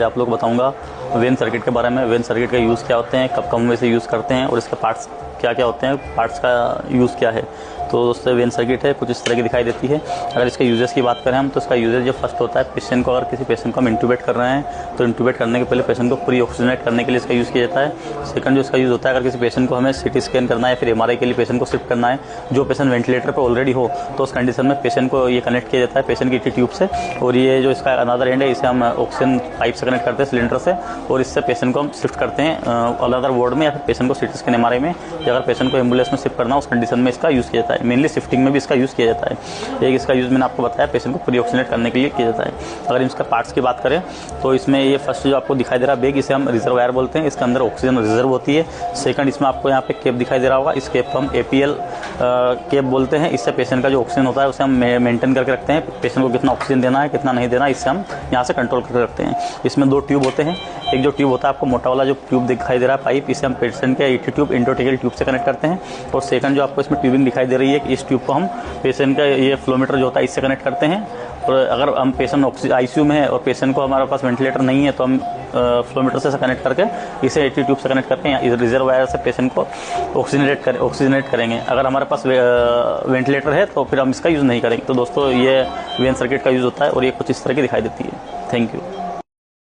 आप लोग बताऊंगा वेन सर्किट के बारे में। वेन सर्किट का यूज़ क्या होते हैं, कब कब में से यूज़ करते हैं और इसके पार्ट्स क्या क्या होते हैं, पार्ट्स का यूज़ क्या है। तो दोस्तों वेन सर्किट है, कुछ इस तरह की दिखाई देती है। अगर इसके यूजेस की बात करें हम, तो इसका यूजेस जो फर्स्ट होता है, पेशेंट को, अगर किसी पेशेंट को हम इंट्यूबेट कर रहे हैं तो इंट्यूबेट करने के पहले पेशेंट को प्री ऑक्सीजनेट करने के लिए इसका यूज़ किया जाता है। सेकंड जो इसका यूज़ होता है, अगर किसी पेशेंट को हमें सीटी स्कैन करना है, फिर MRI के लिए पेशेंट को शिफ्ट करना है, जो पेशेंट वेंटिलेटर पर ऑलरेडी हो, तो उस कंडीशन में पेशेंट को ये कनेक्ट किया जाता है पेशेंट की ट्यूब से। और ये जो इसका अनदर एंड है, इसे हम ऑक्सीजन पाइप से कनेक्ट करते हैं सिलेंडर से, और इससे पेशेंट को हम शिफ्ट करते हैं अनदर वार्ड में, या फिर पेशेंट को सीटी स्कैन MRI में, या अगर पेशेंट को एम्बुलेंस में शिफ्ट करना उस कंडीशन में इसका यूज़ किया जाता है। मेनली शिफ्टिंग में भी इसका यूज़ किया जाता है। एक इसका यूज़ मैंने आपको बताया पेशेंट को प्री ऑक्सीजनेट करने के लिए किया जाता है। अगर इसका पार्ट्स की बात करें तो इसमें ये फर्स्ट जो आपको दिखाई दे रहा है बैग, इसे हम रिजर्वायर बोलते हैं। इसके अंदर ऑक्सीजन रिजर्व होती है। सेकंड इसमें आपको यहाँ पे कैप दिखाई दे रहा होगा, इस कैप को हम APL कैप बोलते हैं। इससे पेशेंट का जो ऑक्सीजन होता है उसे हम मेंटेन करके रखते हैं। पेशेंट को कितना ऑक्सीजन देना है, कितना नहीं देना, इससे हम यहाँ से कंट्रोल करके रखते हैं। इसमें 2 ट्यूब होते हैं। एक जो ट्यूब होता है आपको मोटा वाला जो ट्यूब दिखाई दे रहा है पाइप, इसे हम पेशेंट के ET ट्यूब, इंट्राट्रेकियल ट्यूब से कनेक्ट करते हैं। और सेकंड जो आपको इसमें ट्यूबिंग दिखाई दे रही है, इस ट्यूब को हम पेशेंट का ये फ्लोमीटर जो होता है इससे कनेक्ट करते हैं। और अगर हम पेशेंट ICU में है और पेशेंट को हमारे पास वेंटिलेटर नहीं है, तो हम फ्लोमीटर से कनेक्ट करके इसे ET ट्यूब से कनेक्ट करके रिजर्वायर से पेशेंट को ऑक्सीजनेट करेंगे। अगर हमारे पास वेंटिलेटर है तो फिर हम इसका यूज़ नहीं करेंगे। तो दोस्तों ये वेन सर्किट का यूज़ होता है और ये कुछ इस तरह की दिखाई देती है। Thank you.